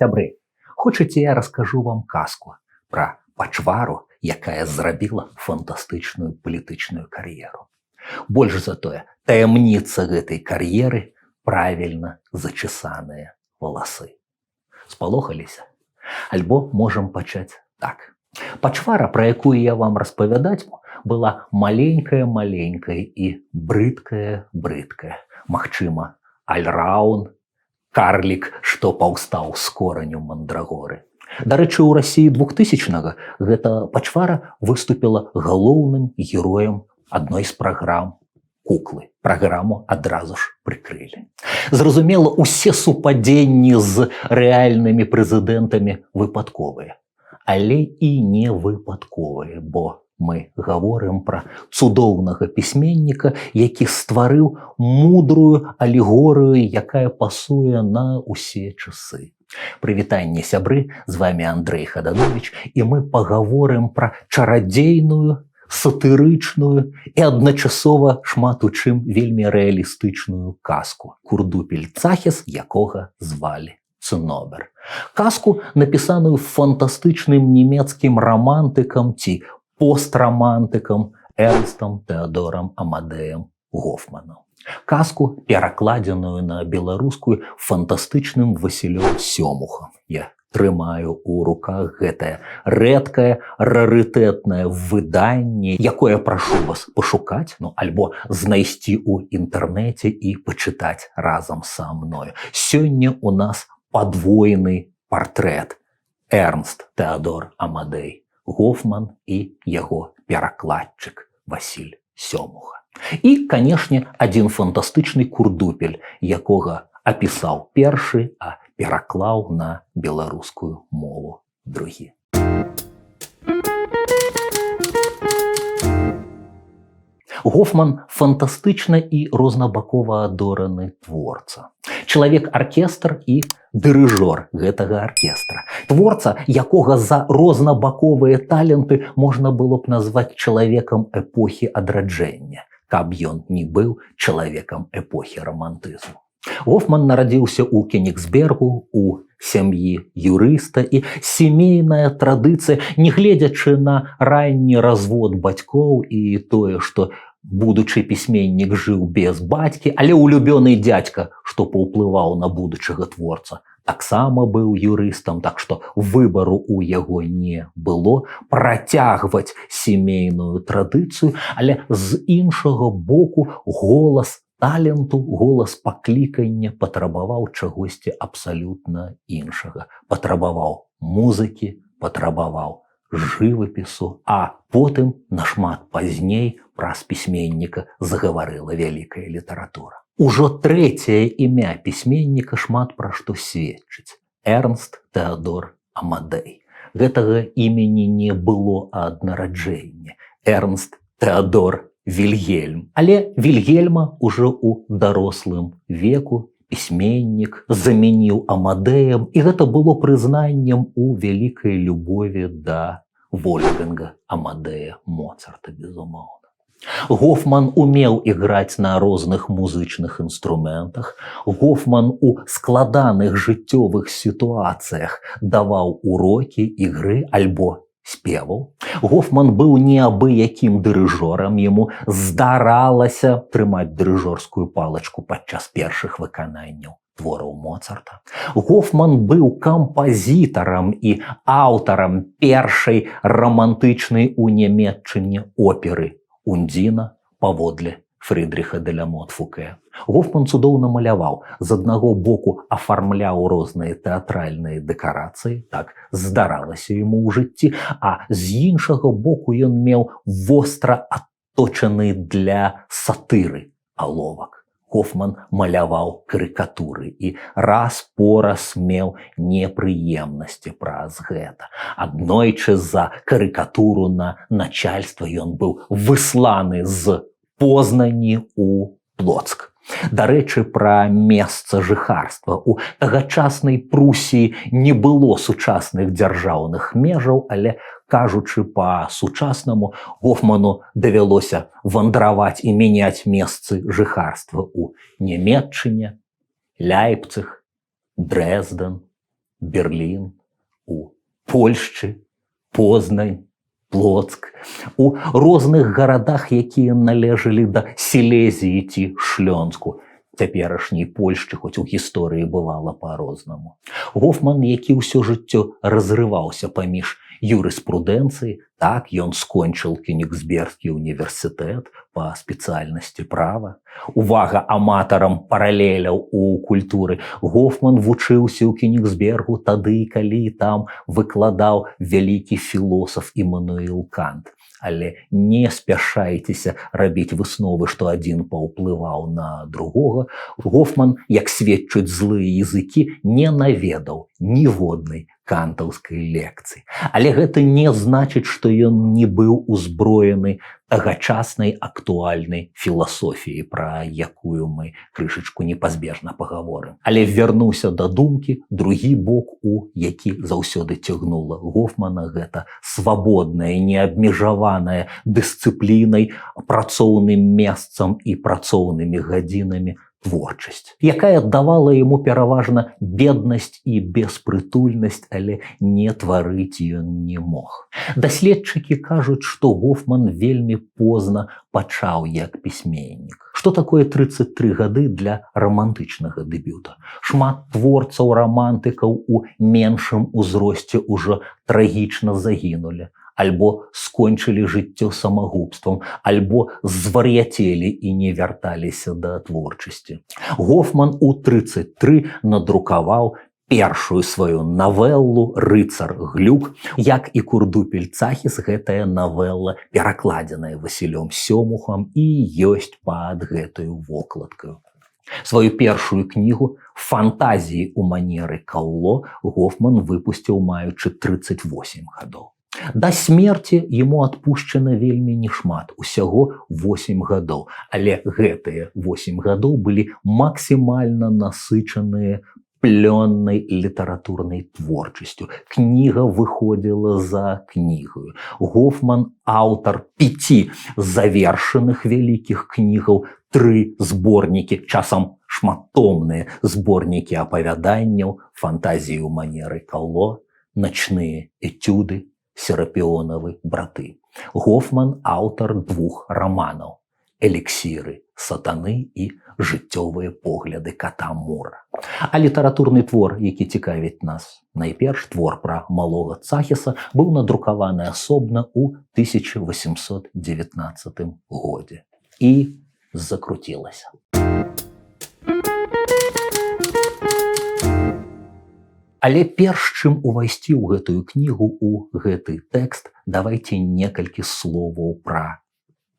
Сябры, хочаце, я раскажу вам казку пра пачвару, якая зрабіла фантастычную палітычную кар'еру. Больш за тое, таямніца гэтай кар'еры правільна зачесаныя валасы. Спалохаліся? Альбо можам пачаць так. Пачвара, пра якую я вам распавядаць, была маленькая і брыдкая. Магчыма, альраун, карлік, што паўстаў з кораню мандрагоры. Дарэчы, у Расіі 2000-го гэта пачвара выступіла галоўным героем адной з праграм куклы. Праграму адразу ж прыкрылі. Зразумела, усе супадзенні з рэальнымі прэзідэнтамі выпадковыя. Але і не выпадковыя, бо мы гаворым пра цудоўнага пісьменніка, які стварыў мудрую алегорыю, якая пасуе на ўсе часы. Прывітанне, сябры, з вами Андрэй Хаданович, і мы пагаворым пра чарадзейную, сатырычную і адначасова шмат у чым вельмі рэалістычную казку «Курдупель Цахес», якога звалі Цынобер. Казку, напісаную фантастычным нямецкім рамантыкам ці пострамантыкам Эрнстам Тэадорам Амадэем Гофманам. Казку, перакладзеную на беларускую фантастычным Васілём Сёмухам. Я трымаю ў руках гэтае рэдкае, рарытэтнае выданне, якое прашу вас пашукаць, альбо знайсці ў інтэрнэце і пачытаць разам са мною. Сёння у нас падвойны партрэт. Эрнст Тэадор Амадэй Гофман і яго перакладчык Васіль Сёмуха. І, канешне, адзін фантастычны курдупель, якога апісаў першы, а пераклаў на беларускую мову другі. Гофман фантастычна і рознабакова адораны творца. Чалавек-аркестр і дырыжор гэтага аркестра. Творца, якога за рознабаковыя таленты можна было б назваць чалавекам эпохі адраджэння, каб ён не быў чалавекам эпохі рамантызму. Гофман нарадзіўся ў Кенігсбергу, у сям'і юрыста, і сямейная традыцыя, нягледзячы на ранні развод бацькоў і тое, што будучы пісьменнік жыў без бацькі, але улюбёны дзядзька, што паўплываў на будучага творца, таксама быў юрыстам, так што выбару ў яго не было працягваць сямейную традыцыю, але з іншага боку голас таленту, голас паклікання патрабаваў чагосьці абсалютна іншага. Патрабаваў музыкі, патрабаваў жывапісу, а потым, нашмат пазней, праз пісьменніка загаварыла вялікая літаратура. Ужо трэцяе імя пісьменніка шмат пра што сведчыць. Эрнст Тэадор Амадэй. Гэтага імені не было ад нараджэння. Эрнст Тэадор Вільгельм. Але Вільгельма ўжо ў дарослым веку пісьменнік замяніў Амадэем, і гэта было прызнаннем у вялікай любові да Вольфганга Амадэя Моцарта, безумоўна. Гофман умеў іграць на розных музычных інструментах. Гофман у складаных жыццёвых сітуацыях даваў урокі ігры альбо спеваў. Гофман быў неабыякім дырыжорам, яму здаралася трымаць дырыжорскую палачку падчас першых выкананняў твораў Моцарта. Гофман быў кампазітарам і аўтарам першай рамантычнай у Нямецчыне оперы «Ундзіна» паводле Фрыдріха де ля Мотфуке. Гофман цудоўна маляваў, з аднаго боку афармляў розныя тэатральныя дэкарацыі, так здаралася яму ў жыцці, а з іншага боку ён меў востра адточаны для сатыры аловак. Гофман маляваў карыкатуры і раз-пораз меў непрыемнасці праз гэта. Аднойчы за карыкатуру на начальства ён быў высланы з Познані ў Плоцк. Дарэчы, пра месца жыхарства. У тагачаснай Прусіі не было сучасных дзяржаўных межаў, але, кажучы па-сучаснаму, Гофману давялося вандраваць і мяняць месцы жыхарства ў Нямецчыне, Ляйпцыг, Дрэзден, Берлін, у Польшчы, Познань, Плоцк, у розных гарадах, якія належалі да Сілезіі ці Шлёнску. Цяперашняй Польшчы, хоць у гісторыі бывала па-рознаму. Гофман, які ўсё жыццё разрываўся паміж юрыспрудэнцыяй, так, ён скончыў Кёнігсбергскі універсітэт па спецыяльнасці права. Увага аматарам паралеляў у культуры. Гофман вучыўся ў Кёнігсбергу тады, калі там выкладаў вялікі філосаф Імануіл Кант. Але не спяшайцеся рабіць высновы, што адзін паўплываў на другога. Гофман, як сведчаць злыя языкі, не наведаў ніводнай кантаўскай лекцыі. Але гэта не значыць, што ён не быў узброены тагачаснай актуальнай філасофіяй, пра якую мы крышачку непазбежна пагаворым. Але вярнуўся да думкі, другі бок, у які заўсёды цягнула Гофмана, гэта свабодная, неабмежаваная дысцыплінай, працоўным месцам і працоўнымі гадзінамі творчасць, якая давала яму пераважна беднасць і беспрытульнасць, але не тварыць ён не мог. Даследчыкі кажуць, што Гофман вельмі позна пачаў як пісьменнік. Што такое 33 гады для рамантычнага дэбюта? Шмат творцаў-рамантыкаў у меншым узросце ўжо трагічна загінулі, альбо скончылі жыццё самагубствам, альбо звар'яцелі і не вярталіся да творчасці. Гофман у 33 надрукаваў першую сваю навеллу «Рыцар Глюк». Як і Курдупель Цахіс, гэтая навелла перакладзеная Васілём Сёмухам і ёсць пад гэтую вокладкаю. Сваю першую кнігу «Фантазіі ў манеры Калло» Гофман выпусціў маючы 38 гадоў. Да смерці яму адпушчана вельмі нешмат, усяго 8 гадоў, але гэтыя 8 гадоў былі максімальна насычаныя плённай літаратурнай творчасцю. Кніга выходзіла за кнігаю. Гофман аўтар 5 завершаных вялікіх кнігаў, 3 зборнікі, часам шматтомныя зборнікі апавяданняў, «Фантазіі ў манеры Калло», «Начныя этюды», «Серапіонавы браты». Гофман аўтар 2 раманаў «Эліксіры сатаны» і «Жыццёвыя погляды ката Мура». А літаратурны твор, які цікавіць нас найперш, твор пра малога Цахіса, быў надрукаваны асобна ў 1819 годзе. І закруцілася. Але перш чым увайсці ў гэтую кнігу, у гэты тэкст, давайце некалькі словаў пра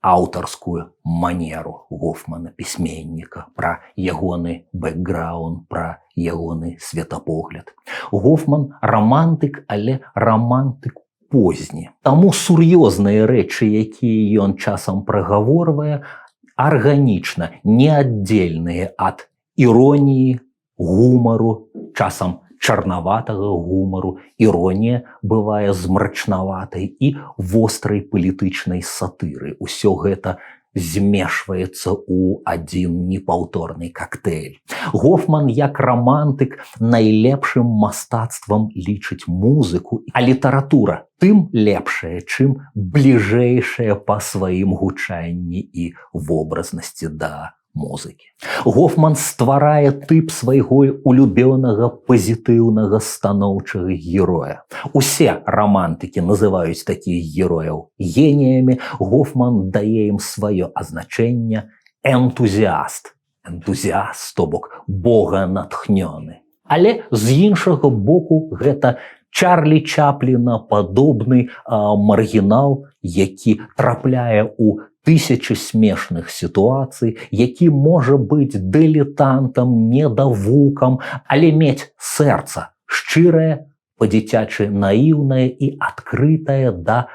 аўтарскую манеру Гофмана, пісьменніка, пра ягоны бэкграунд, пра ягоны светапогляд. Гофман рамантык, але рамантык позні. Таму сур'ёзныя рэчы, якія ён часам прагаворвае, арганічна, неаддзельныя ад іроніі, гумару, часам чарнаватага гумару. Іронія бывае змрачнаватай і вострай палітычнай сатыры. Усё гэта змешваецца ў адзін непаўторны кактэйль. Гофман, як рамантык, найлепшым мастацтвам лічыць музыку, а літаратура тым лепшая, чым бліжэйшая па сваім гучанні і вобразнасці да музыкі. Гофман стварае тып свайго улюбёнага пазітыўнага станоўчага героя. Усе рамантыкі называюць такіх герояў геніямі. Гофман дае ім сваё азначэнне энтузіаст. Энтузіаст, то бок бога натхнёны. Але з іншага боку гэта Чарлі Чапліна падобны маргінал, які трапляе ў тысячы смешных сітуацый, які можа быць дылетантам, недавукам, але мець сэрца шчырае, па-дзіцячы наіўнае і адкрытае да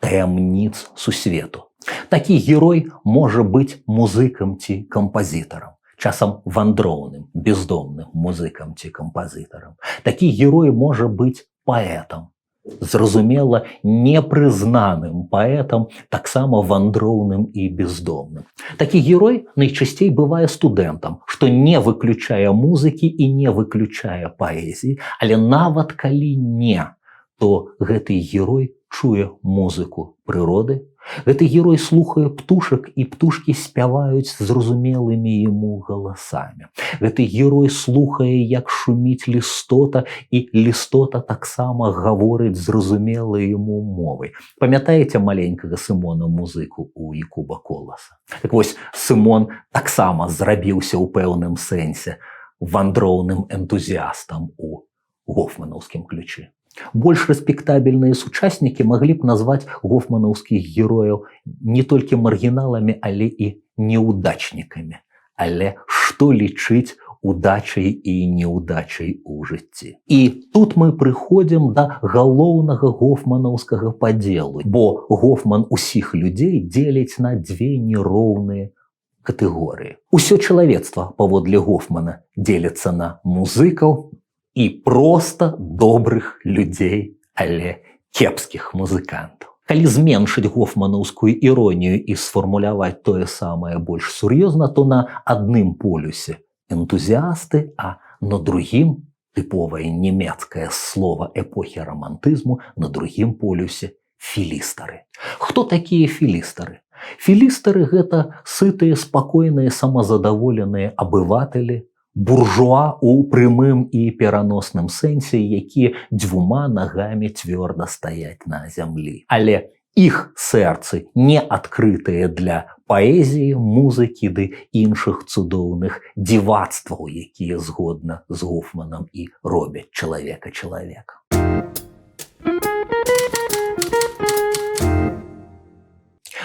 таямніц сусвету. Такі герой можа быць музыкам ці кампазітарам, часам вандроўным, бездомным музыкам ці кампазітарам. Такі герой можа быць паэтам, зразумела, непрызнаным паэтам, таксама вандроўным і бездомным. Такі герой найчасцей бывае студэнтам, што не выключае музыкі і не выключае паэзіі, але нават калі не, то гэты герой чуе музыку прыроды, гэты герой слухае птушак, і птушкі спяваюць зразумелымі яму галасамі. Гэты герой слухае, як шуміць лістота, і лістота таксама гаворыць зразумелай яму мовай. Памятаеце маленькага Сымона музыку у Якуба Коласа? Так вось, Сымон таксама зрабіўся ў пэўным сэнсе вандроўным энтузіастам у гофманаўскім ключы. Больш рэспектабельныя сучаснікі маглі б назваць гофманаўскіх герояў не толькі маргіналамі, але і неудачнікамі. Але што лічыць удачай і неудачай у жыцці? І тут мы прыходзім да галоўнага гофманаўскага падзелу, бо Гофман усіх людзей дзеліць на дзве нероўныя катэгорыі. Усё чалавецтва, паводле Гофмана, дзеліцца на музыкаў і проста добрых людзей, але кепскіх музыкантаў. Калі зменшыць гофманаўскую іронію і сфармуляваць тое самае больш сур'ёзна, то на адным полюсе энтузіасты, а на другім, тыповае нямецкае слова эпохі рамантызму, на другім полюсе філістары. Хто такія філістары? Філістары – гэта сытыя, спакойныя, самазадаволеныя абыватэлі, буржуа у прямым і пераносным сэнсе, якія дзвюма нагамі цвёрда стаяць на зямлі. Але іх сэрцы не адкрытыя для паэзіі, музыкі ды іншых цудоўных дзівацтваў, якія згодна з Гофманам і робяць чалавека чалавека.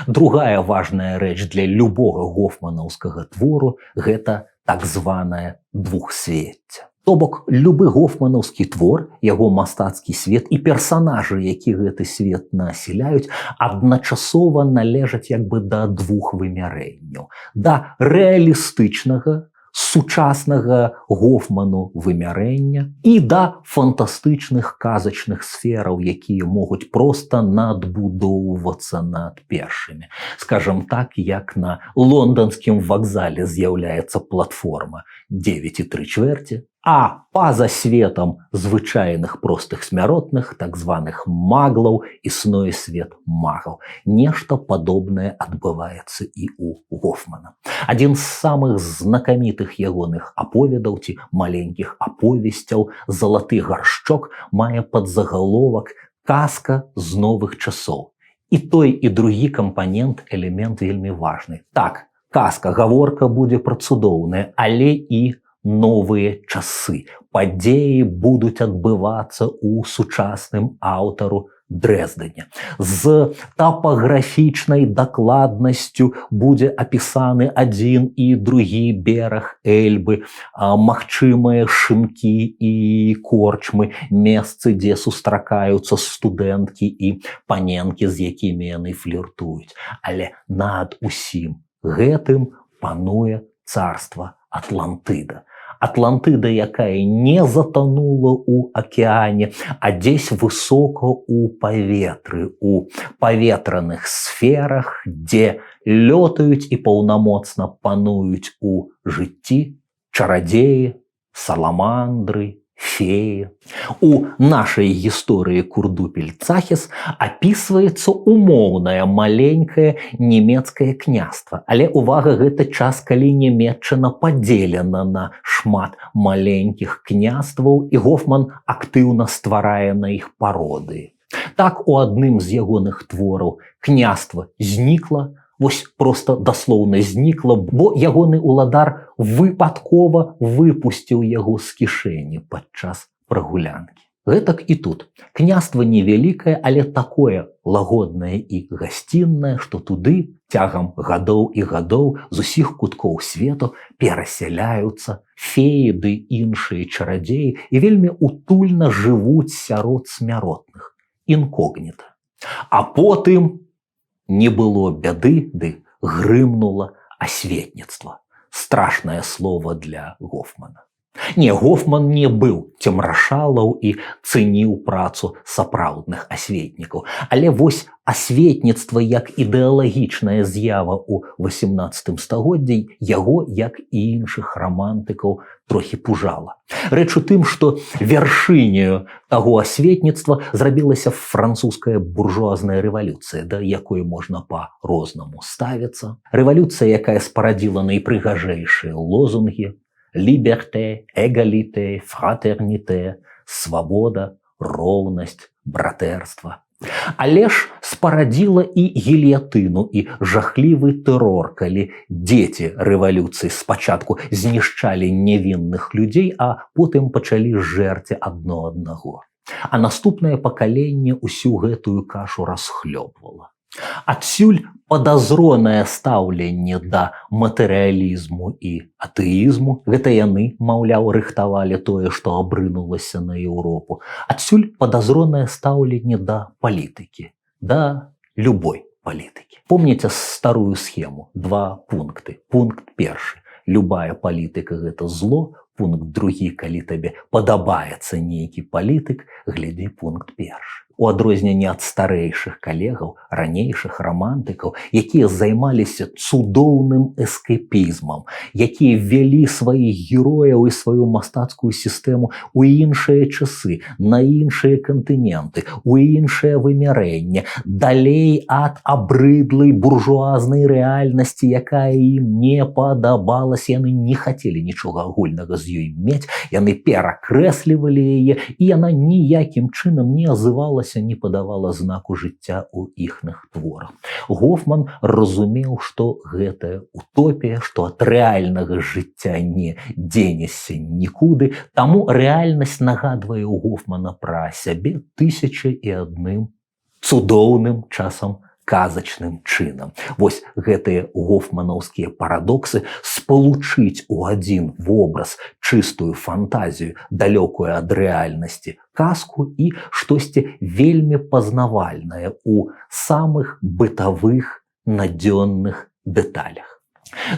Другая важная рэч для любога гофманаўскага твору – гэта так званае двухсвецце. То бок, любы гофманаўскі твор, яго мастацкі свет і персанажы, які гэты свет насяляюць, адначасова належаць як бы да двух вымярэнняў. Да рэалістычнага, сучаснага Гофману вымярэння і да фантастычных казачных сфераў, якія могуць проста надбудоўвацца над першымі. Скажам так, як на лонданскім вакзале з'яўляецца платформа 9,75, а па-за светам звычайных простых смяротных, так званых маглаў, існуе свет магаў. Нешта падобнае адбываецца і ў Гофмана. Адзін з самых знакамітых ягоных аповедаў ці маленькіх аповесцяў «Залаты гаршчок» мае падзагаловак «Казка з новых часоў». І той, і другі кампанент, элемент вельмі важны. Так, казка, гаворка будзе пра цудоўнае, але і новыя часы. Падзеі будуць адбывацца ў сучасным аўтару Дрэздене. З тапаграфічнай дакладнасцю будзе апісаны адзін і другі бераг Эльбы, магчымыя шымкі і корчмы, месцы, дзе сустракаюцца студэнткі і паненкі, з якімі яны фліртуюць. Але над усім гэтым пануе царства Атлантыда. Атлантыда, якая не затанула ў акеане, а дзесь высока ў паветры, у паветраных сферах, дзе лётаюць і паўнамоцна пануюць у жыцці чарадзеі, саламандры, феі. У нашай гісторыі Курдупель-Цахіс апісваецца умоўнае маленькае нямецкае княства. Але увага, гэта час, калі Нямецчына падзелена на шмат маленькіх княстваў, і Гофман актыўна стварае на іх пародыі. Так, у адным з ягоных твораў княства знікла, вось проста даслоўна знікла, бо ягоны уладар выпадкова выпусціў яго з кішэні падчас прагулянкі. Гэтак і тут. Княства невялікае, але такое лагоднае і гасціннае, што туды цягам гадоў і гадоў з усіх куткоў свету перасяляюцца феі ды іншыя чарадзеі і вельмі утульна жывуць сярод смяротных, інкогніта. А потым не было бяды, ды грымнула асветніцтва. Страшнае слово для Гофмана. Не, Гофман не быў цемрашалаў і цэніў працу сапраўдных асветнікаў. Але вось асветніцтва як ідэалагічная з'ява ў 18 стагоддзі яго, як і іншых рамантыкаў, трохі пужала. Рэч у тым, што вяршыняю таго асветніцтва зрабілася французская буржуазная рэвалюцыя, да якой можна па-рознаму ставіцца. Рэвалюцыя, якая спарадзіла найпрыгажэйшыя лозунгі: liberté, égalité, fraternité, свабода, роўнасць, братэрства. Але ж спарадзіла і гільятыну, і жахлівы тэрор, калі дзеці рэвалюцыі спачатку знішчалі невінных людзей, а потым пачалі жэрці адно аднаго. А наступнае пакаленне ўсю гэтую кашу расхлёбвала. Адсюль падазронае стаўленне да матэрыялізму і атэізму. Гэта яны, маўляў, рыхтавалі тое, што абрынулася на Еўропу. Адсюль падазронае стаўленне да палітыкі, да любой палітыкі. Помніце старую схему, 2 пункты. Пункт першы: любая палітыка – гэта зло. Пункт другі: калі табе падабаецца нейкі палітык, глядзі пункт першы. У адрозненне ад старэйшых калегаў, ранейшых рамантыкаў, якія займаліся цудоўным эскапізмам, якія ввялі сваіх герояў і сваю мастацкую сістэму ў іншыя часы, на іншыя кантыненты, у іншае вымярэнне, далей ад абрыдлай буржуазнай рэальнасці, якая ім не падабалася. Яны не хацелі нічога агульнага з ёй мець, яны перакрэслівалі яе, і яна ніякім чынам не азывалася, не падавала знаку жыцця ў іхных творах. Гофман разумеў, што гэтая утопія, што ад рэальнага жыцця не дзенешся нікуды, таму рэальнасць нагадвае ў Гофмана пра сябе 1001 цудоўным, часам казачным чынам. Вось гэтыя гофманаўскія парадоксы спалучыць у адзін вобраз чыстую фантазію, далёкую ад рэальнасці казку і штосьці вельмі пазнавальнае ў самых бытавых надзённых дэталях.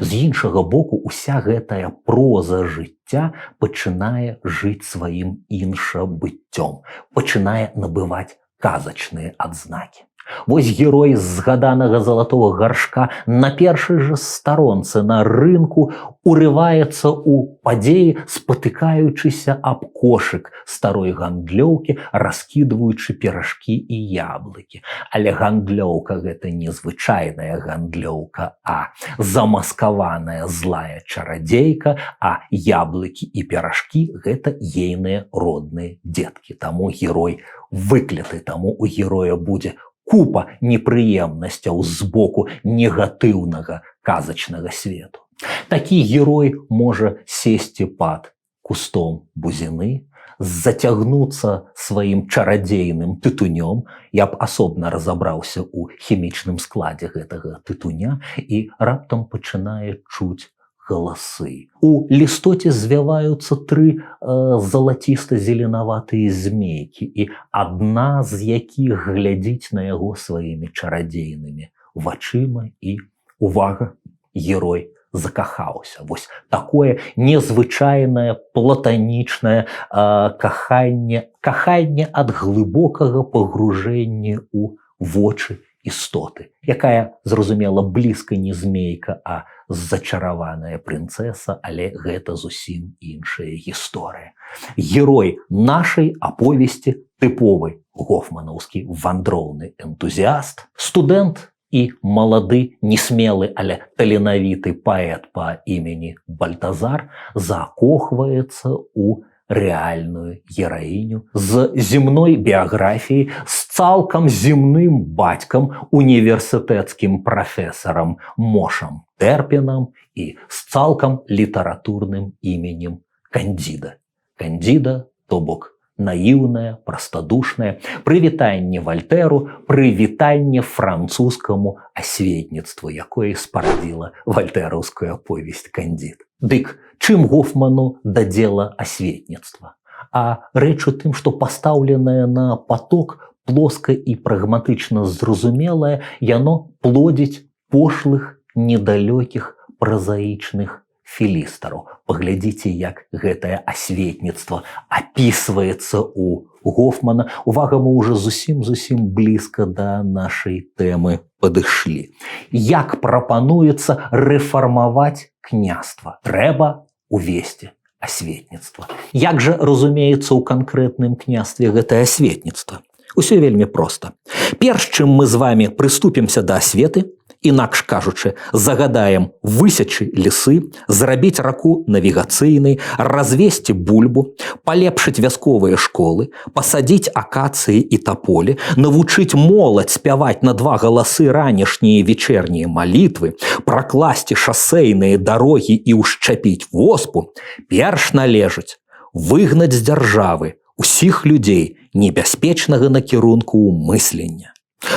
З іншага боку, уся гэтая проза жыцця пачынае жыць сваім іншабыццём, пачынае набываць казачныя адзнакі. Вось герой з згаданага залатога гаршка на першай жа старонцы на рынку урываецца ў падзеі, спатыкаючыся аб кошык старой гандлёўкі, раскідваючы піражкі і яблыкі. Але гандлёўка – гэта не звычайная гандлёўка, а замаскаваная злая чарадзейка, а яблыкі і піражкі – гэта ейныя родныя дзеткі. Таму герой выкляты, таму у героя будзе купа непрыемнасцяў з боку негатыўнага казачнага свету. Такі герой можа сесці пад кустом бузіны, зацягнуцца сваім чарадзейным тытунём. Я б асобна разабраўся ў хімічным складзе гэтага тытуня, і раптам пачынае чуць галасы. У лістоце звяваюцца 3 залаціста-зеленаватыя змейкі, і адна з якіх глядзіць на яго сваімі чарадзейнымі вачыма, і, увага, герой закахаўся. Вось такое незвычайнае платанічнае каханне ад глыбокага пагружэння ў вочы істоты, якая, зразумела, блізка не змейка, а зачараваная прынцэса, але гэта зусім іншая гісторыя. Герой нашай аповесці – тыповы гофманаўскі вандроўны энтузіаст, студэнт і малады, несмелы, але таленавіты паэт па імені Бальтазар закохваецца ў рэальную гераіню з земной біяграфіяй, з цалкам земным бацькам, універсітэцкім прафесарам Мошам Тэрпінам і з цалкам літаратурным іменем Кандзіда. Кандзіда, то бок наіўнае, прастадушнае, прывітанне Вальтэру, прывітанне французскаму асветніцтву, якое спарадзіла вальтэраўскую аповесць «Кандзід». Дык чым Гофману да дзела асветніцтва? А рэч у тым, што пастаўленае на паток, плоска і прагматычна зразумелае, яно плодзіць пошлых, недалёкіх, празаічных філістару. Паглядзіце, як гэтае асветніцтва апісваецца у Гофмана. Увага, мы ўжо зусім блізка да нашай тэмы падышлі. Як прапануецца рэфармаваць княства? Трэба увесці асветніцтва. Як жа разумеецца ў канкрэтным княстве гэтае асветніцтва? Усё вельмі проста. Перш чым мы з вами прыступімся да асветы, інакш кажучы, загадаем высячы лесы, зрабіць раку навігацыйнай, развесці бульбу, палепшыць вясковыя школы, пасадзіць акацыі і таполі, навучыць моладзь спяваць на 2 галасы ранішнія і вечернія малітвы, пракласці шасэйныя дарогі і ўшчапіць воспу, перш належыць выгнаць з дзяржавы усіх людзей небяспечнага накірунку мыслення,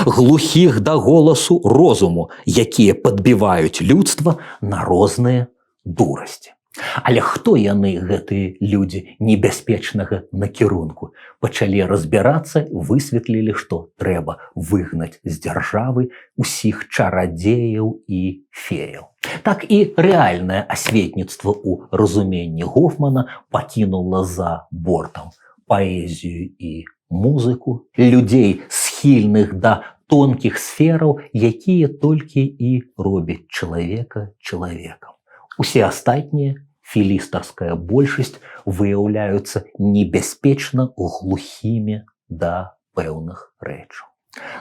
глухіх да голасу розуму, якія падбіваюць людства на розныя дурасці. Але хто яны, гэтыя людзі небяспечнага накірунку? Пачалі разбірацца, высветлілі, што трэба выгнаць з дзяржавы усіх чарадзеяў і феяў. Так і рэальнае асветніцтва ў разуменні Гофмана пакінула за бортам паэзію і музыку, людзей, схільных да тонкіх сфераў, якія толькі і робяць чалавека чалавекам. Усе астатнія, філістарская большасць, выяўляюцца небяспечна глухімі да пэўных рэчаў.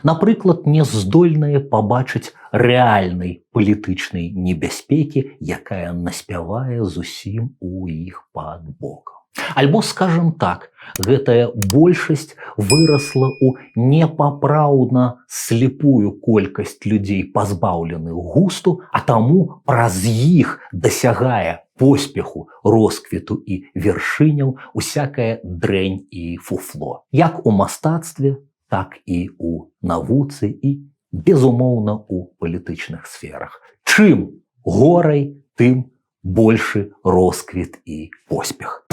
Напрыклад, не здольныя пабачыць рэальнай палітычнай небяспекі, якая наспявае зусім у іх пад бокам. Альбо, скажем так, гэтая большасць вырасла ў непапраўдна слепую колькасць людзей, пазбаўленых густу, а таму праз іх дасягае поспеху, росквіту і вяршыняў усякая дрэнь і фуфло. Як у мастацтве, так і у навуцы і, безумоўна, у палітычных сферах. Чым горай, тым большы росквіт і поспех.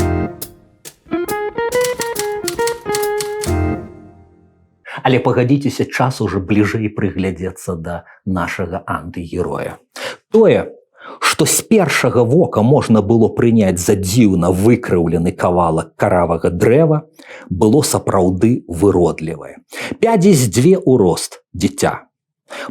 Але пагадзіцеся, час ужо бліжэй прыглядзецца да нашага антыгероя. Тое, што з першага вока можна было прыняць за дзіўна выкрыўлены кавалак каравага дрэва, было сапраўды выродлівае. 5 ў рост дзіця.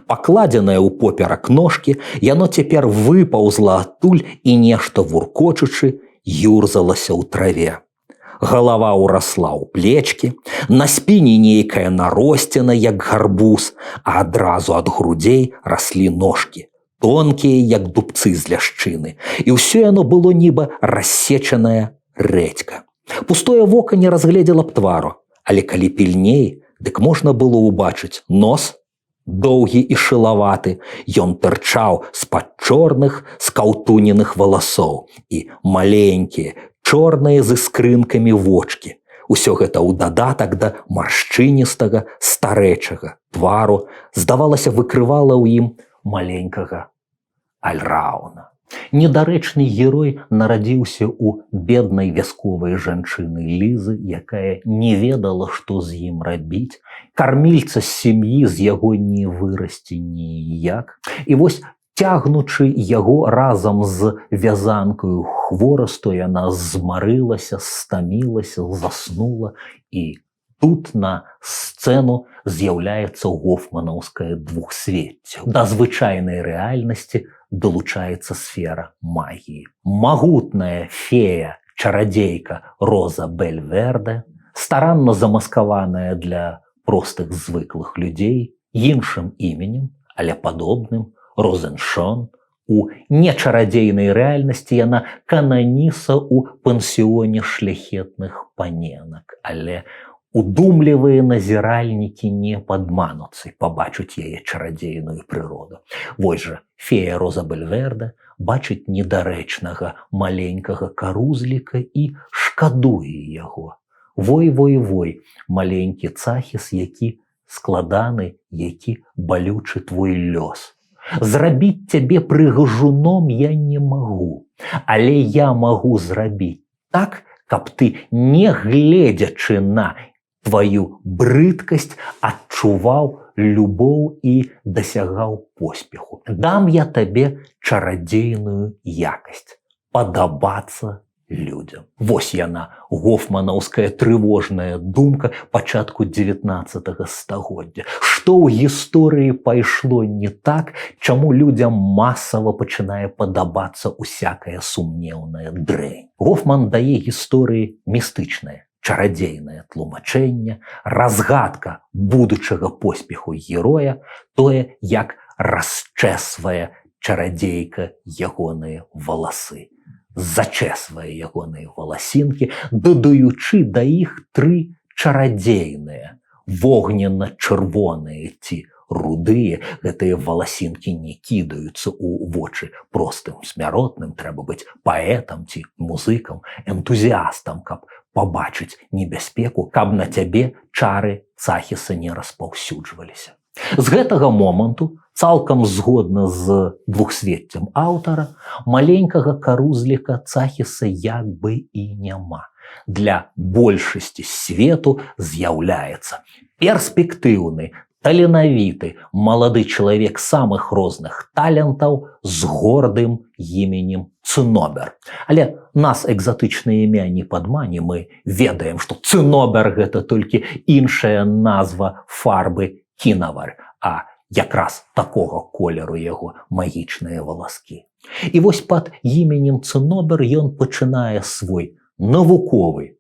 Пакладзенае ў поперак ножкі, яно цяпер выпаўзла адтуль і нешта вуркочучы юрзалася ў траве. Галава ўрасла ў плечкі, на спіне нейкая наросціна, як гарбуз, а адразу ад грудзей раслі ножкі, тонкія, як дубцы з ляшчыны, і ўсё яно было нібы рассечанае рэдзька. Пустое вока не разгледзела б твару, але калі пільней, дык можна было ўбачыць нос, доўгі і шылаваты, ён тырчаў з-пад чорных скаўтуненых валасоў, і маленькія, чорныя з іскрынкамі вочкі. Усё гэта ў дадатак да маршчыністага, старэчага твару, здавалася, выкрывала ў ім маленькага Альрауна. Недарэчны герой нарадзіўся ў беднай вясковай жанчыны Лізы, якая не ведала, што з ім рабіць. Кармільца з сям'і з яго не вырасці ніяк. І вось, цягнучы яго разам з вязанкаю хворасту, яна змарылася, стамілася, заснула, і тут на сцэну з'яўляецца гофманаўскае двухсвецце. Да звычайнай рэальнасці далучаецца сфера магіі. Магутная фея, чарадзейка Роза Бельверде, старанна замаскаваная для простых звыклых людзей, іншым іменем, але падобным, Розеншон. У нечарадзейнай рэальнасці яна кананіса ў пансіёне шляхетных паненак, але удумлівыя назіральнікі не падмануцца і пабачыць яе чарадзейную прыроду. Вось жа, фея Роза Бельверде бачыць недарэчнага маленькага карузліка і шкадуе яго. Вой, маленькі Цахіс, які складаны, які балючы твой лёс. Зрабіць цябе прыгажуном я не магу, але я магу зрабіць так, каб ты, не гледзячы на тваю брыдкасць, адчуваў любоў і дасягаў поспеху. Дам я табе чарадзейную якасць. падабацца людям. Вось яна, гофманаўская трывожная думка пачатку 19 стагоддзя. Што ў гісторыі пайшло не так, чаму людям масава пачынае падабацца усякая сумнеўная дрэнь. Гофман дае гісторыі містычнае, чарадзейнае тлумачэнне, разгадка будучага поспеху героя, тое, як расчэсвае чарадзейка ягоныя валасы. Зачэсвае ягоныя валасінкі, дадаючы да іх 3 чарадзейныя, вогненна-чырвоныя ці рудыя. Гэтыя валасінкі не кідаюцца ў вочы простым смяротным, трэба быць паэтам ці музыкам, энтузіастам, каб пабачыць небяспеку, каб на цябе чары Цахіса не распаўсюджваліся. З гэтага моманту, цалкам згодна з двухсвеццем аўтара, маленькага карузліка Цахіса як бы і няма. Для большасці свету з'яўляецца перспектыўны, таленавіты, малады чалавек самых розных талентаў з гордым іменем Цынобер. Але нас экзатычнае імя не падмане, мы ведаем, што Цынобер гэта толькі іншая назва фарбы кінавар, а якраз такога колеру яго магічныя валаскі. І вось пад іменем Цынобер ён пачынае свой навуковы,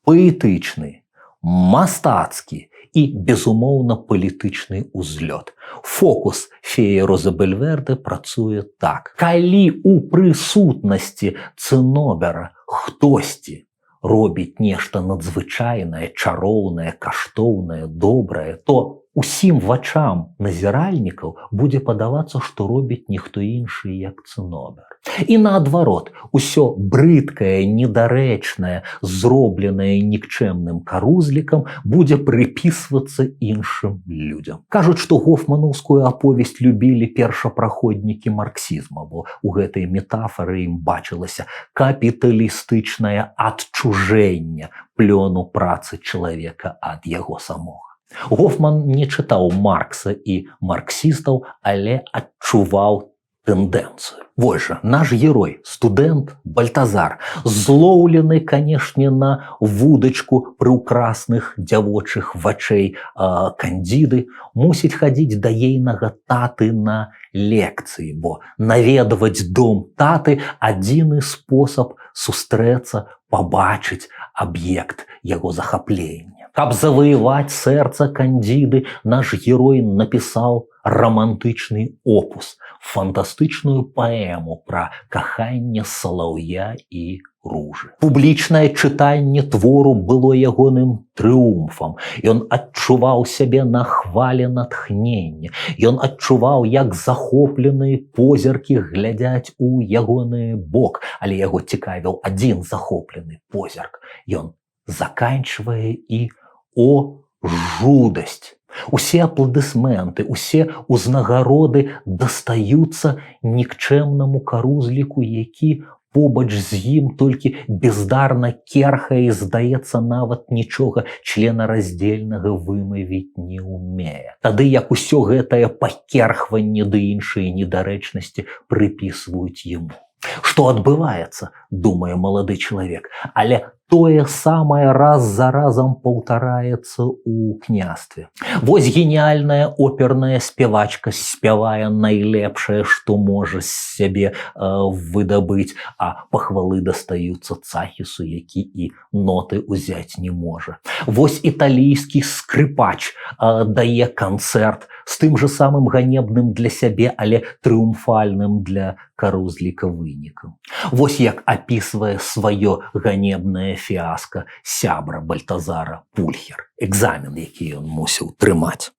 паэтычны, мастацкі і, безумоўна, палітычны ўзлёт. Фокус феі Розы Бельвердэ працуе так. Калі ў прысутнасці Цынобера хтосьці робіць нешта надзвычайнае, чароўнае, каштоўнае, добрае, то усім вачам назіральнікаў будзе падавацца, што робіць ніхто іншы, як Цынобер. І наадварот, усё брыдкае, недарэчнае, зробленае нікчэмным карузлікам будзе прыпісвацца іншым людзям. Кажуць, што гофманаўскую аповесць любілі першапраходнікі марксізма, бо ў гэтай метафары ім бачылася капіталістычнае адчужэнне плёну працы чалавека ад яго самога. Гофман не чытаў Маркса і марксістаў, але адчуваў тэндэнцыю. Вось жа, наш герой, студэнт Бальтазар, злоўлены, канешне, на вудачку прыўкрасных дзявочых вачэй Кандзіды, мусіць хадзіць да ейнага таты на лекцыі, бо наведваць дом таты адзіны спосаб сустрэцца, пабачыць аб'ект яго захаплення. Каб заваяваць сэрца Кандзіды, наш герой напісаў романтычны опус, фантастычную паэму пра каханне салаўя і ружы. Публічнае чытанне твору было ягоным трыумфам. Ён адчуваў сябе на хвале натхнення. Ён адчуваў, як захопленыя позіркі глядзяць у ягоны бок, але яго цікавіў адзін захоплены позірк. Ён заканчвае і о жудасць! Усе апладысменты, усе ўзнагароды дастаюцца нікчэмнаму карузліку, які побач з ім толькі бездарна керхае і, здаецца, нават нічога членараздзельнага вымавіць не ўмее. Тады як усё гэтае пакерхванне ды іншыя недарэчнасці прыпісваюць яму. Што адбываецца, думае малады чалавек, але тое самае раз за разам паўтараецца ў княстве. Вось геніяльная оперная спявачка спявае найлепшае, што можа з сябе выдабыць, а пахвалы дастаюцца Цахісу, які і ноты ўзяць не можа. Вось італійскі скрыпач дае канцэрт з тым жа самым ганебным для сябе, але трыумфальным для карузліка вынікам. Вось як апісвае сваё ганебнае фіаска сябра Бальтазара Пульхер, экзамен, які ён мусіў трымаць.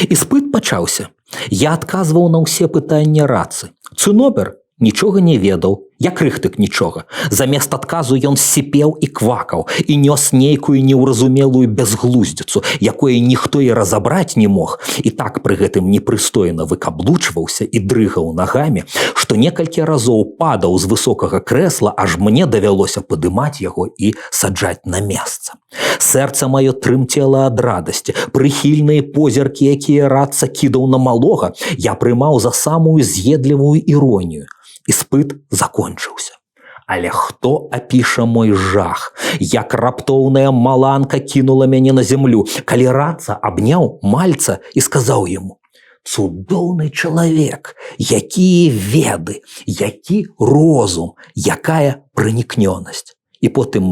Іспыт пачаўся. Я адказваў на ўсе пытанні рацы. Цынобер нічога не ведаў, як рыхтык нічога. Замест адказу ён сіпеў і квакаў і нёс нейкую неўразумелую бязглуздзіцу, якое ніхто і разабраць не мог, і так пры гэтым непрыстойна выкаблучваўся і дрыгаў нагамі, што некалькі разоў падаў з высокага крэсла, аж мне давялося падымаць яго і саджаць на месца. Сэрца маё трымцела ад радасці, прыхільныя позіркі, якія раца кідаў на малога, я прымаў за самую з'едлівую іронію. Іспыт закончыўся. Але хто апіша мой жах, як раптоўная маланка кінула мяне на зямлю, калі раца абняў мальца і сказаў яму: «Цудоўны чалавек, якія веды, які розум, якая пранікнёнасць». І потым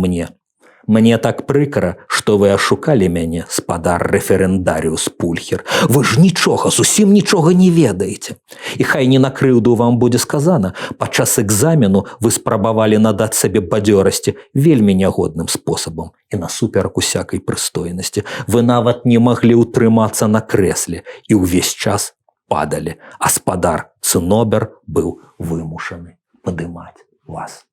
мне так прыкра, што вы ашукалі мяне, спадар рэферэндарыус Пульхер. Вы ж нічога, зусім нічога не ведаеце. І хай не на крыўду вам будзе сказана, падчас экзамену вы спрабавалі надаць сабе бадзёрасці вельмі нягодным спосабам і насуперак усякай прыстойнасці. Вы нават не маглі ўтрымацца на крэсле і ўвесь час падалі, а спадар Цынобер быў вымушаны падымаць вас.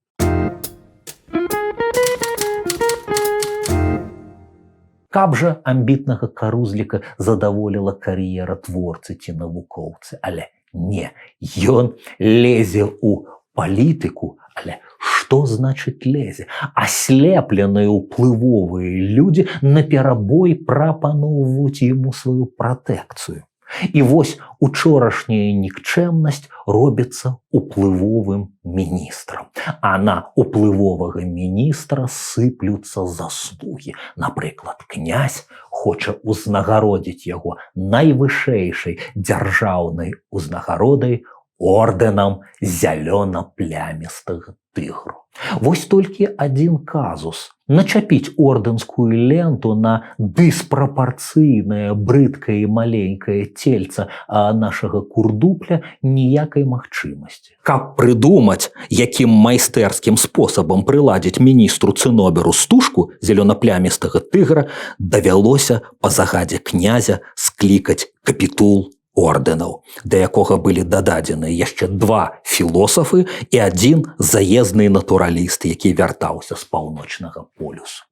Каб жа амбітнага карузліка задаволіла кар'ера творцы ці навукоўцы, але не, ён лезе ў палітыку, але што значыць лезе? Аслепленыя ўплывовыя людзі наперабой прапаноўваюць яму сваю пратэкцыю. І вось учорашняя нікчэмнасць робіцца уплывовым міністрам. А на уплывовага міністра сыплюцца заслугі. Напрыклад, князь хоча ўзнагародзіць яго найвышэйшай дзяржаўнай узнагародай ордэнам зялёна-плямістага тыгру. Вось толькі адзін казус. Начапіць ордэнскую ленту на дыспрапарцыйнае брыдкае і маленькае цельца нашага курдупля ніякай магчымасці. Каб прыдумаць, якім майстэрскім спосабам прыладзіць міністру Цыноберу стужку зелёнаплямістага тыгра, давялося па загадзе князя склікаць капітул ордэнаў, да якога былі дададзеныя яшчэ 2 філосафы і 1 заездны натураліст, які вяртаўся з паўночнага полюсу.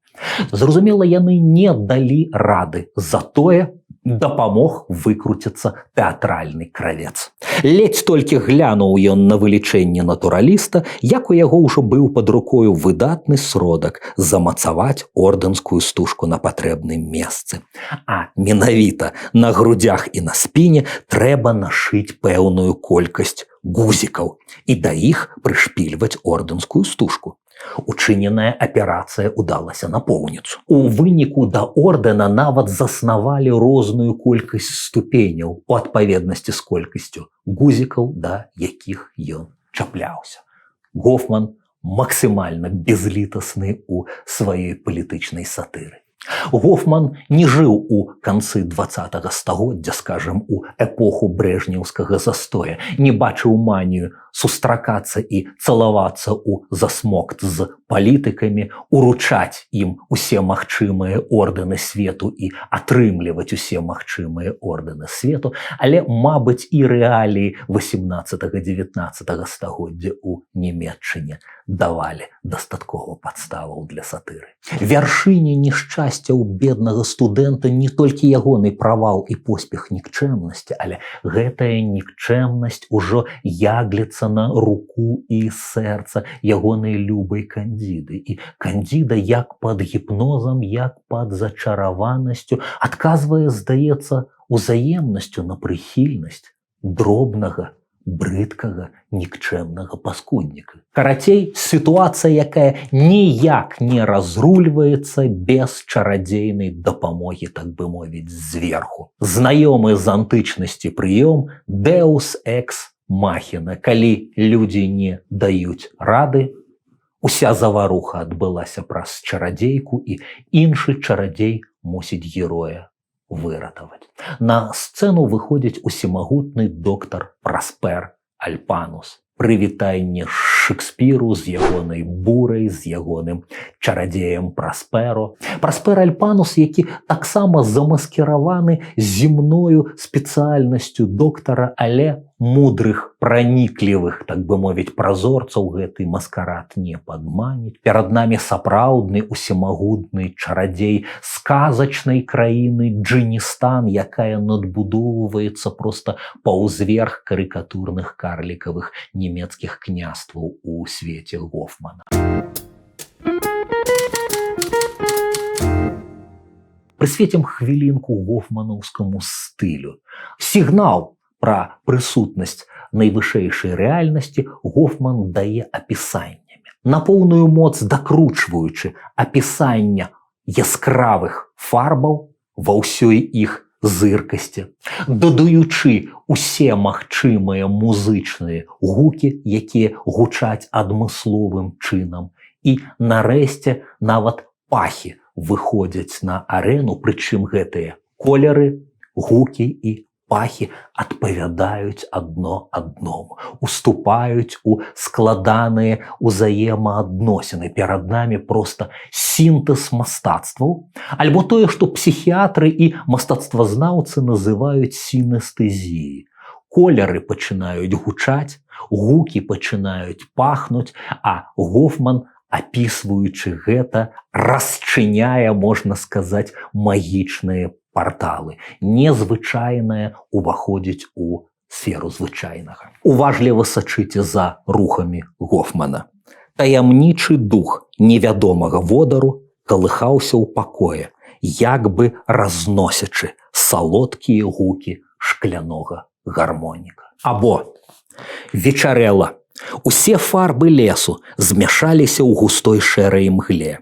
Зразумела, яны не далі рады, затое дапамог выкруціцца тэатральны кравец. Ледзь толькі глянуў ён на вылічэнне натураліста, як у яго ўжо быў пад рукою выдатны сродак замацаваць ордэнскую стужку на патрэбным месцы. А менавіта на грудях і на спіне трэба нашыць пэўную колькасць гузікаў і да іх прышпільваць ордэнскую стужку. Учыненая аперацыя ўдалася напоўніцу. У выніку да ордэна нават заснавалі розную колькасць ступеняў у адпаведнасці з колькасцю гузікаў, да якіх ён чапляўся. Гофман максімальна безлітасны ў сваёй палітычнай сатыры. Гофман не жыў у канцы 20-го стагоддзя, скажем, у эпоху брэжнеўскага застоя, не бачыў манію сустракацца і цалавацца ў засмокт з палітыкамі, уручаць ім усе магчымыя ордэны свету і атрымліваць усе магчымыя ордэны свету, але, мабыць, і рэаліі 18-19 стагоддзя ў Нямецчыне давалі дастаткова падставаў для сатыры. Вяршыня нешчасця ў беднага студэнта не толькі ягоны правал і поспех нікчэмнасці, але гэтая нікчэмнасць ужо ягліцца на руку і сэрца ягонай любай Кандзіды. І Кандзіда як пад гіпнозам, як пад зачараванасцю адказвае, здаецца, узаемнасцю на прыхільнасць дробнага, брыдкага, нікчэмнага паскудніка. Карацей, сітуацыя, якая ніяк не разрульваецца без чарадзейнай дапамогі, так бы мовіць, зверху. Знаёмы з антычнасці прыём «Deus ex machina». Калі людзі не даюць рады, уся заваруха адбылася праз чарадзейку, і іншы чарадзей мусіць героя выратаваць. На сцэну выходзіць усемагутны доктар Праспер Альпанус. Прывітанне Шекспіру з ягонай бурай, з ягоным чарадзеем Прасперо. Праспер Альпанус, які таксама замаскіраваны земною спецыяльнасцю доктара, але мудрых, праніклівых, так бы мовіць, празорцаў гэты маскарад не падманіць. Перад намі сапраўдны усемагутны чарадзей сказачнай краіны Джыністан, якая надбудоўваецца проста паўзверх карыкатурных карлікавых нямецкіх княстваў у свеце Гофмана. Прысвецім хвілінку гофманаўскаму стылю. Сігнал пра прысутнасць найвышэйшай рэальнасці Гофман дае апісаннямі. на поўную моц дакручваючы апісання яскравых фарбаў ва ўсёй іх зыркасці, дадаючы усе магчымыя музычныя гукі, якія гучаць адмысловым чынам. І нарэшце нават пахі выходзяць на арэну, прычым гэтыя колеры, гукі і пахі адпавядаюць адно адному, уступаюць у складаныя ўзаемаадносіны. Перад намі проста сінтэз мастацтваў, альбо тое, што псіхіятры і мастацтвазнаўцы называюць сінестэзіяй. Колеры пачынаюць гучаць, гукі пачынаюць пахнуць, а Гофман, апісваючы гэта, расчыняе, можна сказаць, магічныя парталы. Незвычайнае уваходзіць у сферу звычайнага. Уважліва сачыце за рухамі Гофмана. Таямнічы дух невядомага водару калыхаўся ў пакоі, як бы разносячы салодкія гукі шклянога гармоніка. Або вечарэла. Усе фарбы лесу змяшаліся ў густой шэрай мгле.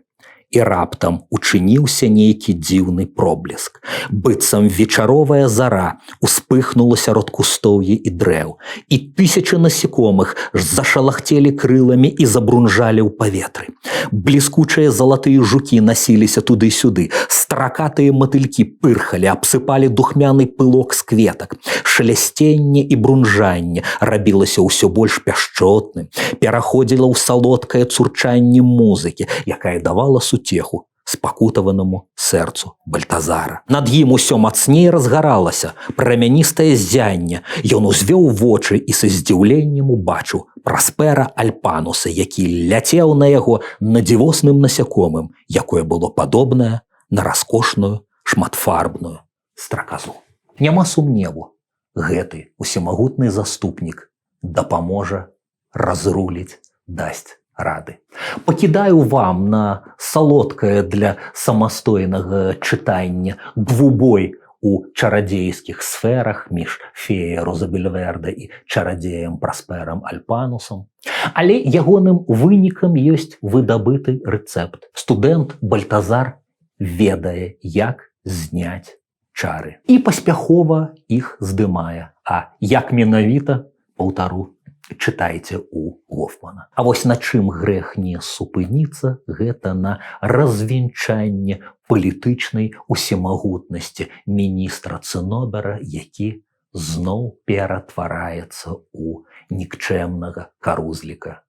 І раптам учыніўся нейкі дзіўны проблеск. Быццам вечаровая зара успыхнула сярод кустоўі і дрэў, і тысячы насекомых зашалахцелі крыламі і забрунжалі ў паветры. Бліскучыя залатыя жукі насіліся туды-сюды, стракатыя матылькі пырхалі, абсыпалі духмяны пылок з кветак. Шалясценне і брунжанне рабілася ўсё больш пяшчотным, пераходзіла ў салодкае цурчанне музыкі, якая давала сутеху спакутаванаму сэрцу Бальтазара. Над ім усё мацней разгаралася прамяністае ззянне. Ён узвёў вочы і са здзіўленнем убачыў Праспера Альпануса, які ляцеў на яго надзівосным насякомым, якое было падобнае на раскошную шматфарбную страказу. Няма сумневу, гэты усемагутны заступнік дапаможа разруліць, дасць рады. Пакідаю вам на салодкае для самастойнага чытання двубой у чарадзейскіх сферах між феяй Розабельверда і чарадзеем Прасперам Альпанусам. Але ягоным вынікам ёсць выдабыты рэцэпт. Студэнт Бальтазар ведае, як зняць чары. І паспяхова іх здымае. А як менавіта, паўтару, чытайце у Гофмана. А вось на чым грэх не супыніцца, гэта на развенчанне палітычнай усемагутнасці міністра Цынобера, які зноў ператвараецца ў нікчэмнага карузліка,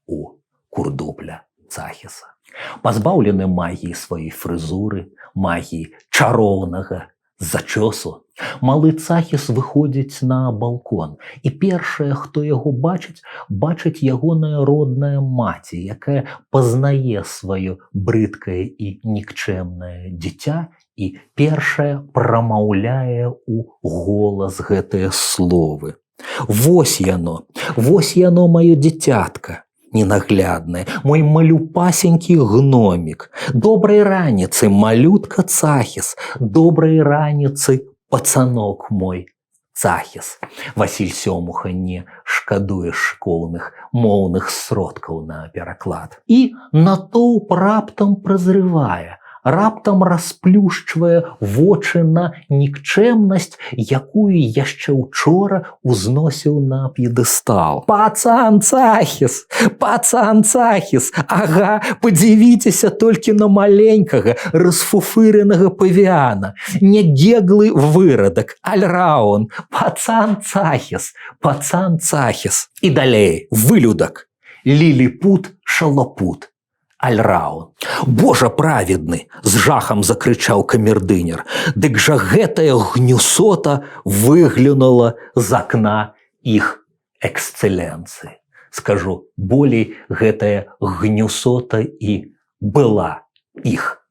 у курдупля Цахіса. Пазбаўлены магіі сваёй фрызуры, магіі чароўнага зачосу, малы Цахіс выходзіць на балкон, і першае, хто яго бачыць, бачыць ягоная родная маці, якая пазнае сваё брыдкае і нікчэмнае дзіця і першае прамаўляе ў голас гэтыя словы. Вось яно, маё дзіцятка ненагляднае, мой малюпасенькі гномік. Добрай раніцы, малютка Цахіс, добрай раніцы, пацанок мой Цахіс. Васіль Сёмуха не шкадуе школьных моўных сродкаў на пераклад. І натоўп раптам празрывае, раптам расплюшчвае вочы на нікчэмнасць, якую яшчэ учора узносіў на п'едэстал. Пацан Цахіс! Пацан Цахіс! Ага, падзівіцеся толькі на маленькага, расфуфыренага павіяна. Нягеглы вырадак, альраун. Пацан Цахіс! Пацан Цахіс! І далей, вылюдак. Ліліпут шалапут. Альраун. Божа праведны, з жахам закрычаў камердынер. Дык жа гэтая гнюсота выглянула з акна іх эксцэленцыі. Скажу, болей гэтая гнюсота і была іх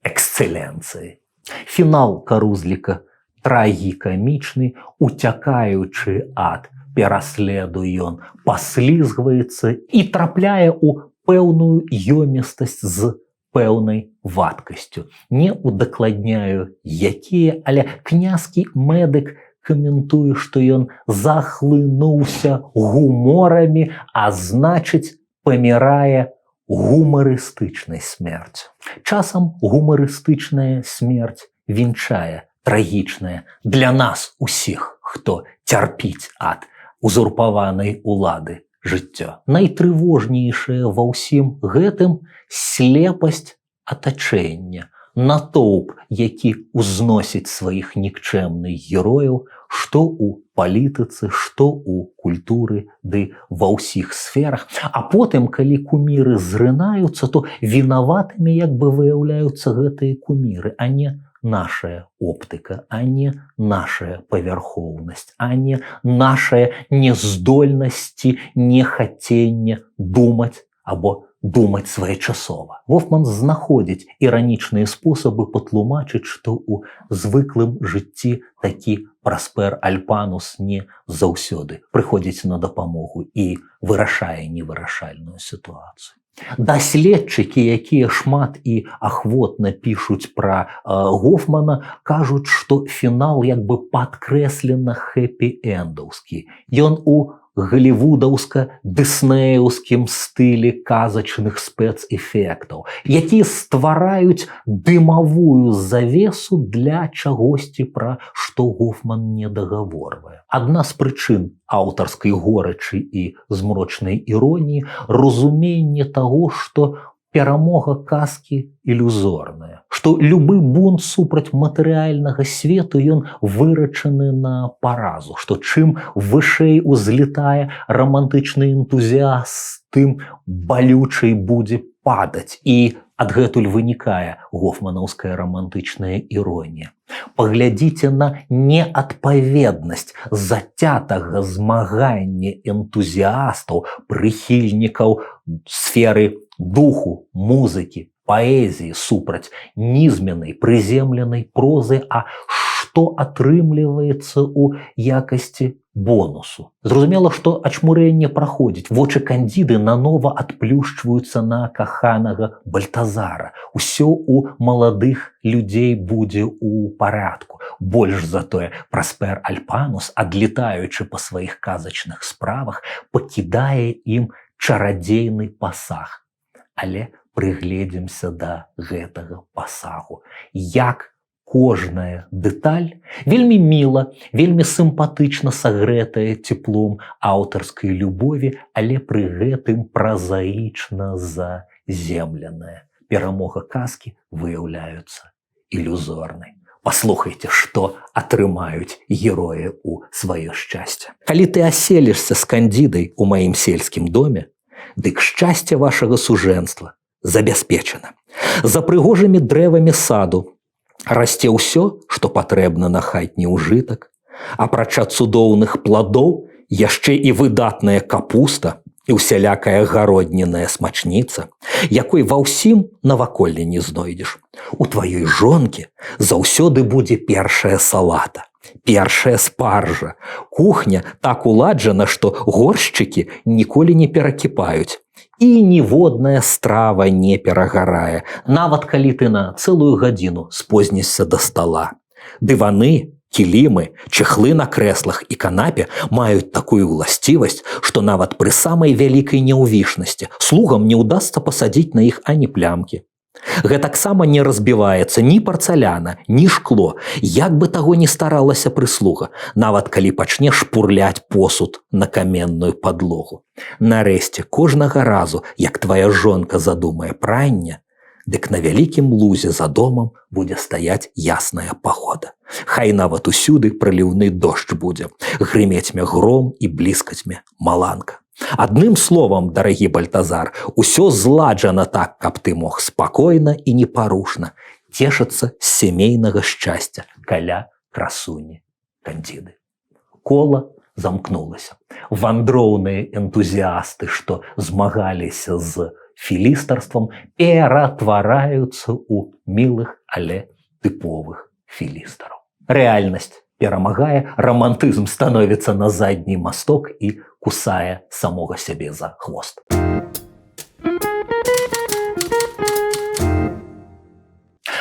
эксцэленцыяй. Фінал карузліка трагікамічны, уцякаючы ад пераследу ён паслізгваецца і трапляе ў пэўную ёмістасць з пэўнай вадкасцю. Не удакладняю, якія, але князькі Мэдык каментуе, што ён захлынуўся гуморамі, а значыць, памірае гумарыстычнай смерцю. Часам гумарыстычная смерць вінчае трагічнае для нас усіх, хто цярпіць ад узурпаванай улады жыццё. Найтрывожнейшае ва ўсім гэтым слепасць атачэння, натоўп, які ўзносіць сваіх нікчэмных герояў, што ў палітыцы, што ў культуры, ды ва ўсіх сферах. А потым, калі куміры зрынаюцца, то вінаватымі як бы выяўляюцца гэтыя куміры, а не нашая оптыка, а не нашая павярхоўнасць, а не нашая нездольнасці, нехаценне думаць або думаць своечасова. Гофман знаходзіць іранічныя спосабы патлумачыць, што ў звыклым жыцці такі Праспер Альпанус не заўсёды прыходзіць на дапамогу і вырашае невырашальную сітуацыю. Даследчыкі, якія шмат і ахвотна пішуць пра Гофмана, кажуць, што фінал як бы падкрэслена хэпі-эндаўскі. Ён у галівудаўска-дыснеўскім стылі казачных спецэфектаў, якія ствараюць дымавую завесу для чагосьці, пра што Гофман не дагаворвае. Адна з прычын аўтарскай горачы і змрочнай іроніі – разуменне таго, што перамога казкі ілюзорная, што любы бунт супраць матэрыяльнага свету ён вырашаны на паразу, што чым вышэй узлетае рамантычны энтузіаст, тым балючай будзе падаць. І адгэтуль вынікае гофманаўская рамантычная іронія. Паглядзіце на неадпаведнасць зацятага змагання энтузіастаў, прыхільнікаў сферы духу, музыкі, паэзіі супраць нізменнай, прыземленай прозы, а што атрымліваецца ў якасці бонусу. Зразумела, што ачмурэнне праходзіць, вочы Кандзіды нанова адплюшчваюцца на каханага Бальтазара. Усё ў маладых людзей будзе ў парадку. Больш за тое, Праспер Альпанус, адлетаючы па сваіх казачных справах, пакідае ім чарадзейны пасаг. Але прыгледзімся да гэтага пасагу. Як кожная дэталь вельмі міла, вельмі сімпатычна сагрэтая цеплом аўтарскай любові, але пры гэтым празаічна заземленая. Перамога казкі выяўляецца ілюзорнай. Паслухайце, што атрымаюць героі ў сваё шчасце. Калі ты аселішся з Кандзідай у маім сельскім доме, дык шчасце вашага сужэнства забяспечана. За прыгожымі дрэвамі саду расце ўсё, што патрэбна на хатні ўжытак, апрача цудоўных пладоў яшчэ і выдатная капуста і усялякая гародніная смачніца, якой ва ўсім наваколлі не знойдзеш. У тваёй жонкі заўсёды будзе першая салата, першая спаржа. Кухня так уладжана, што горшчыкі ніколі не перакіпаюць. І ніводная страва не перагарае, нават калі ты на цэлую гадзіну спознішся да стала. Дываны, кілімы, чехлы на крэслах і канапе маюць такую ўласцівасць, што нават пры самай вялікай няўвішнасці слугам не ўдасца пасадзіць на іх ані плямкі. Гэтаксама не разбіваецца ні парцаляна, ні шкло, як бы таго не старалася прыслуга, нават калі пачне шпурляць посуд на каменную падлогу. Нарэшце, кожнага разу, як твая жонка задумае пранне, дык на вялікім лузе за домам будзе стаяць ясная пагода. Хай нават усюды праліўны дождж будзе, грымецьме гром і бліскацьме маланка. Адным словам, дарагі Бальтазар, усё зладжана так, каб ты мог спакойна і непарушна цешыцца з сямейнага шчасця каля красуні Кандзіды. Кола замкнулася. Вандроўныя энтузіасты, што змагаліся з філістарствам, ператвараюцца ў мілых, але тыповых філістараў. Рэальнасць перамагае, рамантызм становіцца на задні масток і кусае самога сябе за хвост.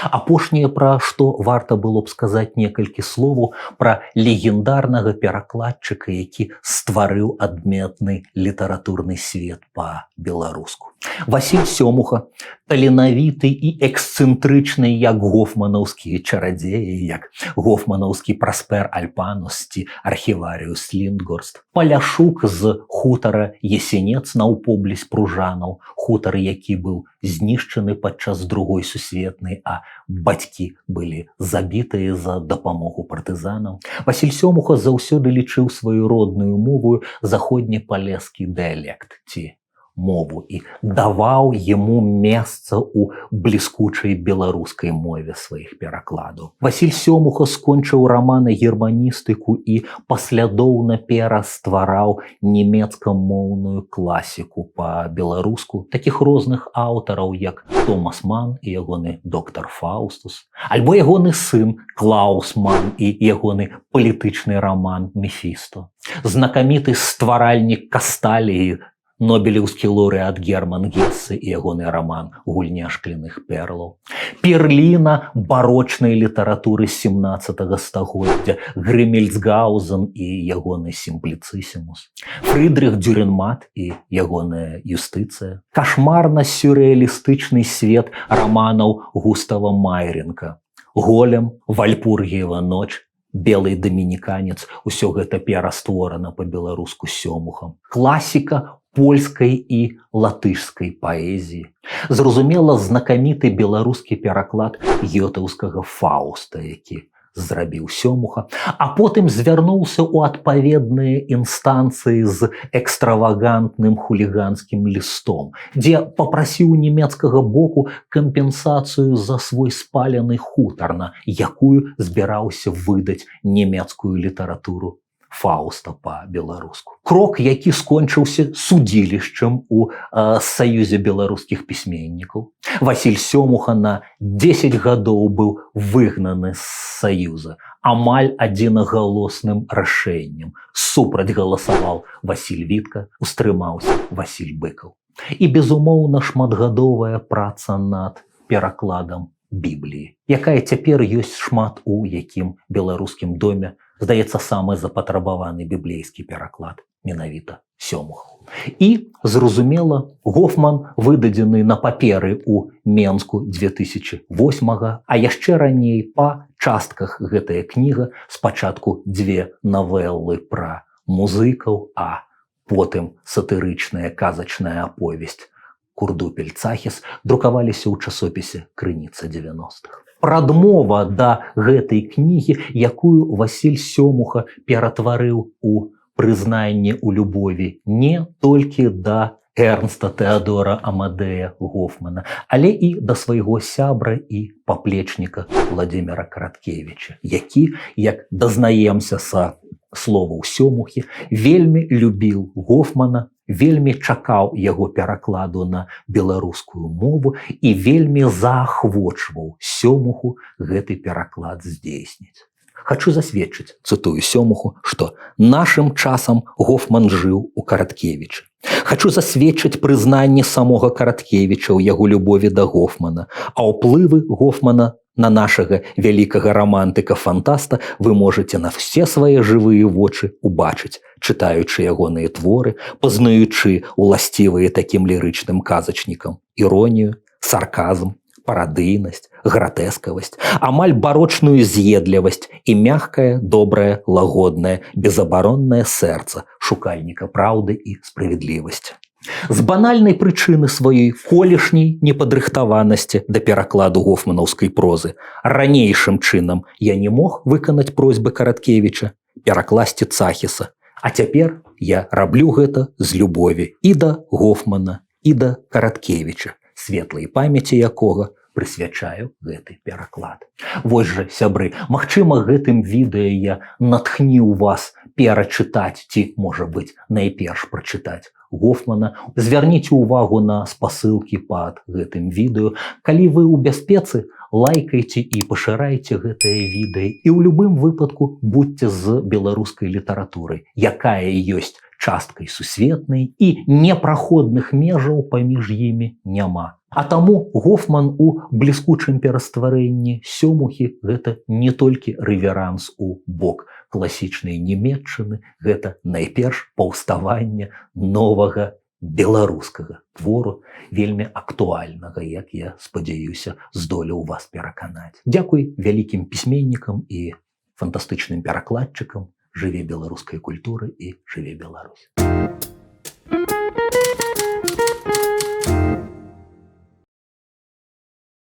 Апошняе, пра што варта было б сказаць некалькі словаў, пра легендарнага перакладчыка, які стварыў адметны літаратурны свет па-беларуску. Васіль Сёмуха, таленавіты і эксцэнтрычны як гофманаўскія чарадзеі, як гофманаўскі Праспер Альпанус ці архіварыус Ліндгорст. Паляшук з хутара Есенец наўпоблізь Пружанаў, хутар, які быў знішчаны падчас Другой сусветнай, а бацькі былі забітыя за дапамогу партызанаў. Васіль Сёмуха заўсёды лічыў сваю родную мову заходнепалескі дыялект ці мову і даваў яму месца ў бліскучай беларускай мове сваіх перакладаў. Васіль Сёмуха скончыў рамана-германістыку і паслядоўна пераствараў нямецкамоўную класіку па-беларуску такіх розных аўтараў, як Томас Ман і ягоны доктар Фаустус, альбо ягоны сын Клаус Ман і ягоны палітычны раман Мефісто. Знакаміты стваральнік Касталіі, нобелеўскі лаўрэат Герман Гессе і ягоны раман «Гульня шкляных перлаў». Перліна барочнай літаратуры 17 стагоддзя Грымельцгаузен і ягоны «Сімпліцысімус». Фрыдрых Дюренмат і ягоная «Юстыцыя». Кашмарна-сюррэалістычны свет раманаў Густава Майренка. Голем, Вальпургіева ноч, Белый дамініканец – усё гэта перастворана па-беларуску Сёмухам. Класіка польскай і латышскай паэзіі. Зразумела, знакаміты беларускі пераклад гётэўскага Фауста, які зрабіў Сёмуха, а потым звярнуўся ў адпаведныя інстанцыі з экстравагантным хуліганскім лістом, дзе папрасіў нямецкага боку кампенсацыю за свой спалены хутар, на якую збіраўся выдаць нямецкую літаратуру Фауста па-беларуску. Крок, які скончыўся судзілішчам у Саюзе беларускіх пісьменнікаў. Васіль Сёмуха на 10 гадоў быў выгнаны з Саюза амаль адзінагалосным рашэннем. Супраць галасаваў Васіль Вітка, устрымаўся Васіль Быкаў. І, безумоўна, шматгадовая праца над перакладам Бібліі, якая цяпер ёсць шмат у якім беларускім доме. Здаецца, самы запатрабаваны біблейскі пераклад менавіта Сёмухаў. І, зразумела, Гофман выдадзены на паперы ў Менску 2008, а яшчэ раней па частках гэтая кніга, спачатку 2 навелы пра музыкаў, а потым сатырычная казачная аповесць «Курдупель Цахіс» друкаваліся ў часопісе «Крыніца 90-х». Прадмова да гэтай кнігі, якую Васіль Сёмуха ператварыў у прызнанне ў любові не толькі да Эрнста Тэадора Амадея Гофмана, але і да свайго сябра і паплечніка Владзіміра Караткевіча, які, як дазнаемся са словаў Сёмухі, вельмі любіў Гофмана, вельмі чакаў яго перакладу на беларускую мову і вельмі заахвочваў Сёмуху гэты пераклад здзейсніць. Хачу засведчыць, цытую Сёмуху, што нашым часам Гофман жыў у Караткевіча. Хачу засведчыць прызнанне самога Караткевіча ў яго любові да Гофмана, а ўплывы Гофмана на нашага вялікага рамантыка-фантаста вы можаце на все свае жывыя вочы убачыць, чытаючы ягоныя творы, пазнаючы уласцівыя такім лірычным казачнікам іронію, сарказм, парадыйнасць, гратэскавасць, амаль барочную з'едлівасць і мягкае, добрае, лагоднае, безабароннае сэрца шукальніка праўды і справядлівасці. З банальнай прычыны сваёй колішняй непадрыхтаванасці да перакладу гофманаўскай прозы ранейшым чынам я не мог выканаць просьбы Караткевіча перакласці Цахіса, а цяпер я раблю гэта з любові і да Гофмана, і да Караткевіча, светлай памяці якога прысвячаю гэты пераклад. Вось жа, сябры, магчыма, гэтым відэа я натхніў вас перачытаць ці, можа быць, найперш прачытаць Гофмана. Звярніце ўвагу на спасылкі пад гэтым відэо. Калі вы ў бяспецы, лайкайце і пашырайце гэтае відэа і ў любым выпадку будьце з беларускай літаратурай, якая ёсць часткай сусветнай і непраходных межаў паміж імі няма. А таму Гофман у бліскучым перастварэнні Сёмухі гэта не толькі рэверанс у бок класічнай нямецчыны, гэта найперш паўставанне новага беларускага твору, вельмі актуальнага, як я спадзяюся, здолеў вас пераканаць. Дзякуй вялікім пісьменнікам і фантастычным перакладчыкам. Жыве беларуская культура і жыве Беларусь.